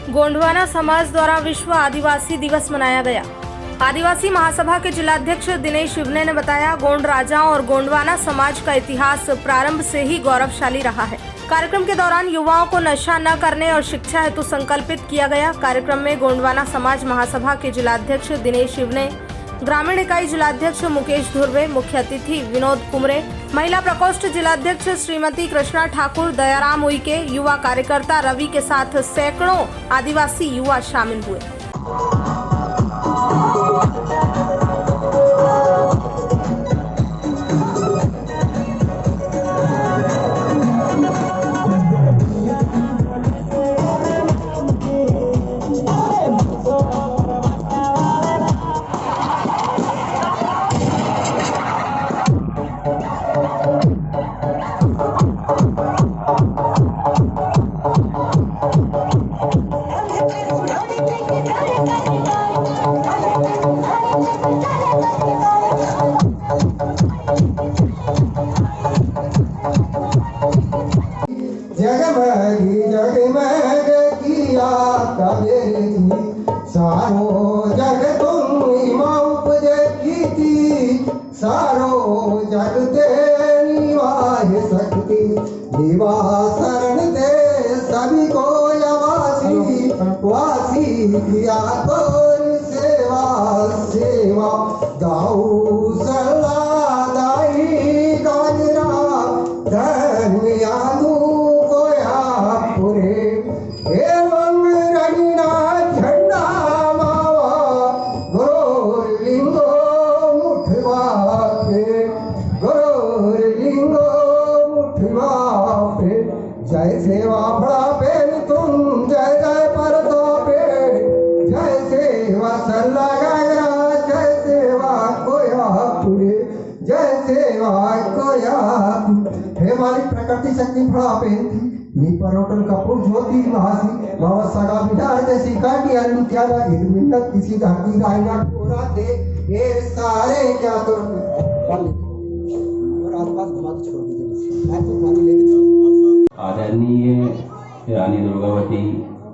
गोंडवाना समाज द्वारा विश्व आदिवासी दिवस मनाया गया। आदिवासी महासभा के जिलाध्यक्ष दिनेश शिवने ने बताया, गोंड राजाओं और गोंडवाना समाज का इतिहास प्रारंभ से ही गौरवशाली रहा है। कार्यक्रम के दौरान युवाओं को नशा न करने और शिक्षा हेतु संकल्पित किया गया। कार्यक्रम में गोंडवाना समाज महासभा के जिलाध्यक्ष दिनेश शिवने, ग्रामीण इकाई जिलाध्यक्ष मुकेश धुर्वे, मुख्य अतिथि विनोद कुमरे, महिला प्रकोष्ठ जिलाध्यक्ष श्रीमती कृष्णा ठाकुर, दयाराम उइके, युवा कार्यकर्ता रवि के साथ सैकड़ों आदिवासी युवा शामिल हुए। जगमगी जगमग किया कबीर सारो जग तुम उपजे की थी, सारो जग तेरी वाह शक्ति दिवा शरण दे सभी को वासी वासी किया तो सेवा सेवा गाऊ सलादाई गाजरा धन्यानु एवं रंगना झंडा मावा गोर लिंगो मुठवा पे, गोर लिंगो मुठवा पे, जय सेवा बड़ा पेन तुम जय जय पर तो पे, जय सेवा सल्ला गया, जय सेवा कोया पूरे, जय सेवा कोया। हे मालिक प्रकृति शक्ति बड़ा पेन थी नी परोटल कपूर ज्योति महासी बाबा सगा बिहार जैसी काटी अलू क्या ना एक मिनट किसी धरती रायना पूरा दे ये सारे क्या तो और आसपास घुमा के छोड़ दीजिए मैं तो पानी लेके चलूं। आदरणीय रानी दुर्गावती,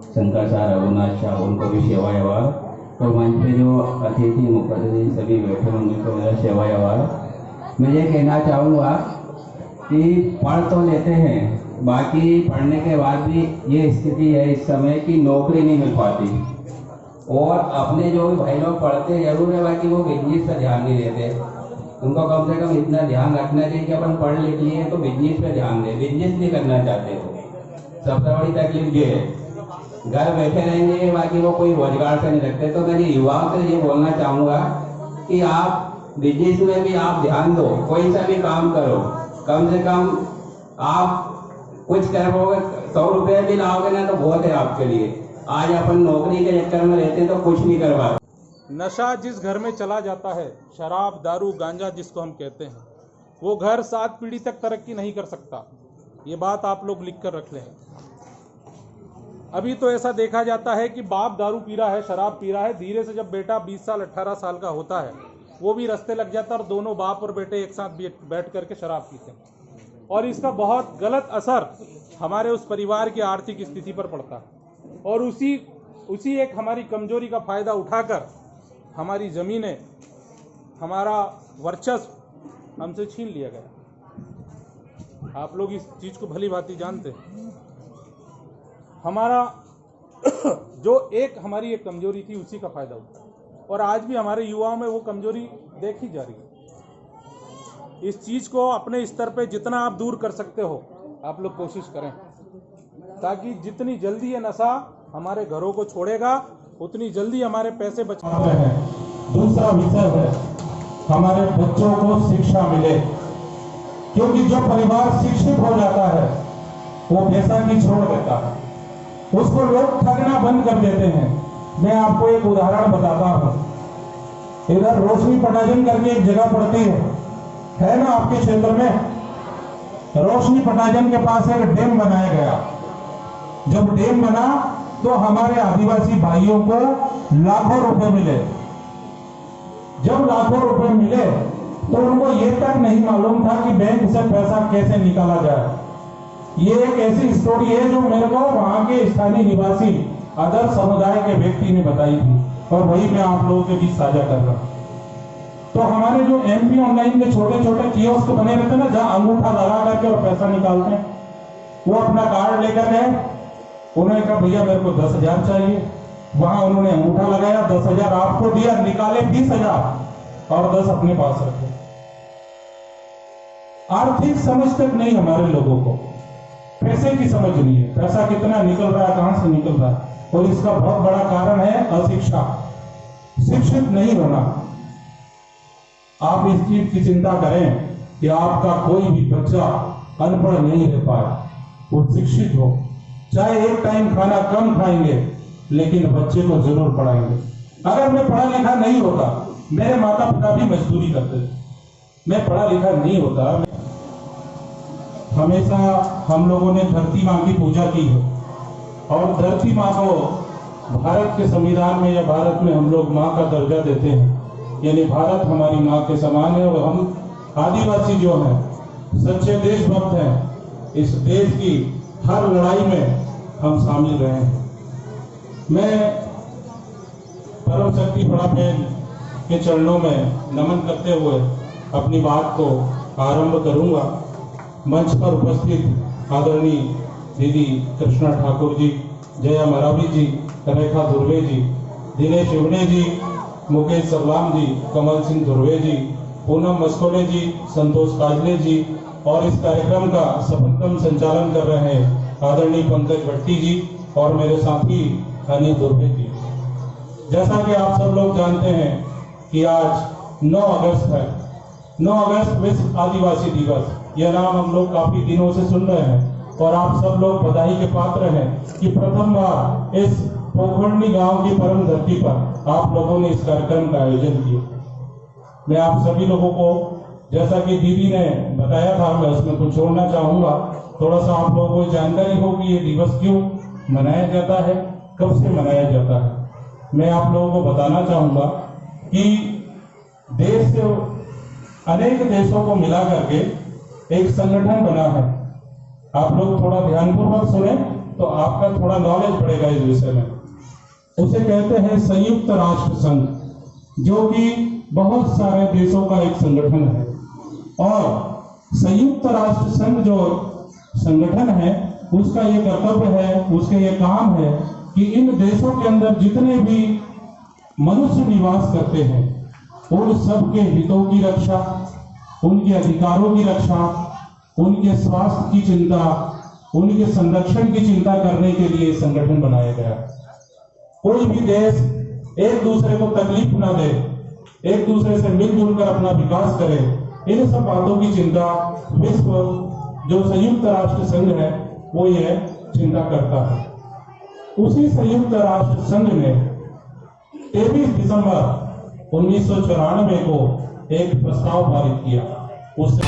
शंकरसार, रघुनाथ शाह, उनको भी सेवा व्यवहार, और मंच पे जो अतिथि मुख्य अतिथि सभी बैठे होंगे तो मेरा सेवा व्यवहार। मैं ये कहना चाहूँगा कि पढ़ तो लेते हैं, बाकी पढ़ने के बाद भी ये स्थिति है इस समय कि नौकरी नहीं मिल पाती, और अपने जो भी भाई लोग पढ़ते जरूर है, बाकी वो बिजनेस पर ध्यान नहीं देते। उनको कम से कम इतना ध्यान रखना चाहिए कि अपन पढ़ लिख लिए तो बिजनेस पे ध्यान दें। बिजनेस नहीं करना चाहते हो, सबसे बड़ी तकलीफ ये है, घर बैठे रहेंगे, बाकी वो कोई रोजगार से नहीं रखते। तो मैं युवाओं से ये बोलना चाहूँगा कि आप बिजनेस में भी आप ध्यान दो, कोई सा भी काम करो, कम से कम आप कुछ करोगे, 100 रुपये भी लाओगे ना तो बहुत है आपके लिए। आज अपन नौकरी के चक्कर में रहते तो कुछ नहीं कर पाते। नशा जिस घर में चला जाता है, शराब दारू गांजा जिसको हम कहते हैं, वो घर 7 पीढ़ी तक तरक्की नहीं कर सकता। ये बात आप लोग लिख कर रख लें। अभी तो ऐसा देखा जाता है कि बाप दारू पी रहा है, शराब पी रहा है, धीरे से जब बेटा 20 साल 18 साल का होता है वो भी रास्ते लग जाता है और दोनों बाप और बेटे एक साथ बैठ करके शराब पीते हैं, और इसका बहुत गलत असर हमारे उस परिवार की आर्थिक स्थिति पर पड़ता है। और उसी एक हमारी कमजोरी का फायदा उठाकर हमारी जमीनें, हमारा वर्चस्व हमसे छीन लिया गया। आप लोग इस चीज को भली भांति जानते हैं। हमारा जो हमारी एक कमजोरी थी उसी का फायदा उठा, और आज भी हमारे युवाओं में वो कमजोरी देखी जा रही है। इस चीज को अपने स्तर पे जितना आप दूर कर सकते हो आप लोग कोशिश करें, ताकि जितनी जल्दी ये नशा हमारे घरों को छोड़ेगा उतनी जल्दी हमारे पैसे बच हैं। दूसरा विषय है हमारे बच्चों को शिक्षा मिले, क्योंकि जो परिवार शिक्षित हो जाता है वो बेसाखी छोड़ देता है, उसको लोग ठगना बंद कर देते हैं। मैं आपको एक उदाहरण बताता हूँ। इधर रोशनी पटाजन करके एक जगह पड़ती है ना आपके क्षेत्र में। रोशनी पटाजन के पास एक डैम बनाया गया। जब डैम बना तो हमारे आदिवासी भाइयों को लाखों रुपए मिले। जब लाखों रुपए मिले तो उनको ये तक नहीं मालूम था कि बैंक से पैसा कैसे निकाला जाए। ये एक ऐसी स्टोरी है जो मेरे को वहां के स्थानीय निवासी अदर समुदाय के व्यक्ति ने बताई थी और वही मैं आप लोगों के बीच साझा कर रहा हूं। तो हमारे जो MP ऑनलाइन के छोटे छोटे कियोस्क बने रहते हैं ना, जहां अंगूठा लगा करके और पैसा निकालते हैं, वो अपना कार्ड लेकर गए। उन्होंने कहा भैया मेरे को 10,000 चाहिए। वहां उन्होंने अंगूठा लगाया, 10,000 आपको दिया, निकाले 20,000 और 10 अपने पास रखे। आर्थिक समझ तक नहीं हमारे लोगों को, पैसे की समझ नहीं है, पैसा कितना निकल रहा है, कहां से निकल रहा है। और इसका बहुत बड़ा कारण है अशिक्षा, शिक्षित नहीं होना। आप इस चीज की चिंता करें कि आपका कोई भी बच्चा अनपढ़ नहीं रह पाए, वो शिक्षित हो। चाहे एक टाइम खाना कम खाएंगे लेकिन बच्चे को जरूर पढ़ाएंगे। अगर मैं पढ़ा लिखा नहीं होता, मेरे माता पिता भी मजदूरी करते थे, मैं पढ़ा लिखा नहीं होता। हमेशा हम लोगों ने धरती माँ की पूजा की है और धरती माँ को भारत के संविधान में या भारत में हम लोग माँ का दर्जा देते हैं, यानी भारत हमारी माँ के समान है। और हम आदिवासी जो हैं सच्चे देशभक्त हैं, इस देश की हर लड़ाई में हम शामिल रहे हैं। मैं परम शक्ति बड़ा बहन के चरणों में नमन करते हुए अपनी बात को आरंभ करूंगा। मंच पर उपस्थित आदरणीय दीदी कृष्णा ठाकुर जी, जया मरावी जी, रेखा धुर्वे जी, दिनेश शिवने जी, मुकेश सरलाम जी, कमल सिंह धुर्वे जी, पूनम मस्कोले जी, संतोष काजले जी और इस कार्यक्रम का सफलतम संचालन कर रहे हैं आदरणीय पंकज भट्टी जी और मेरे साथी अनिल धुर्वे जी। जैसा कि आप सब लोग जानते हैं कि आज 9 अगस्त है। 9 अगस्त विश्व आदिवासी दिवस, यह नाम हम लोग काफी दिनों से सुन रहे हैं और आप सब लोग बधाई के पात्र हैं कि प्रथम बार इस पोखरणी गांव की परम धरती पर आप लोगों ने इस कार्यक्रम का आयोजन किया। मैं आप सभी लोगों को, जैसा कि दीदी ने बताया था, मैं उसमें कुछ जोड़ना चाहूंगा। थोड़ा सा आप लोगों को जानकारी हो कि ये दिवस क्यों मनाया जाता है, कब से मनाया जाता है। मैं आप लोगों को बताना चाहूंगा कि देश से अनेक देशों को मिला करके एक संगठन बना है। आप लोग थोड़ा ध्यानपूर्वक सुने तो आपका थोड़ा नॉलेज बढ़ेगा इस विषय में। उसे कहते हैं संयुक्त राष्ट्र संघ, जो कि बहुत सारे देशों का एक संगठन है। और संयुक्त राष्ट्र संघ जो संगठन है, उसका ये कर्तव्य है, उसके ये काम है कि इन देशों के अंदर जितने भी मनुष्य निवास करते हैं उन सबके हितों की रक्षा, उनके अधिकारों की रक्षा, उनके स्वास्थ्य की चिंता, उनके संरक्षण की चिंता करने के लिए संगठन बनाया गया। कोई भी देश एक दूसरे को तकलीफ ना दे, एक दूसरे से मिलजुल कर अपना विकास करे, इन सब बातों की चिंता विश्व जो संयुक्त राष्ट्र संघ है वो ये चिंता करता है। उसी संयुक्त राष्ट्र संघ ने 23 दिसंबर 1994 को एक प्रस्ताव पारित किया। उस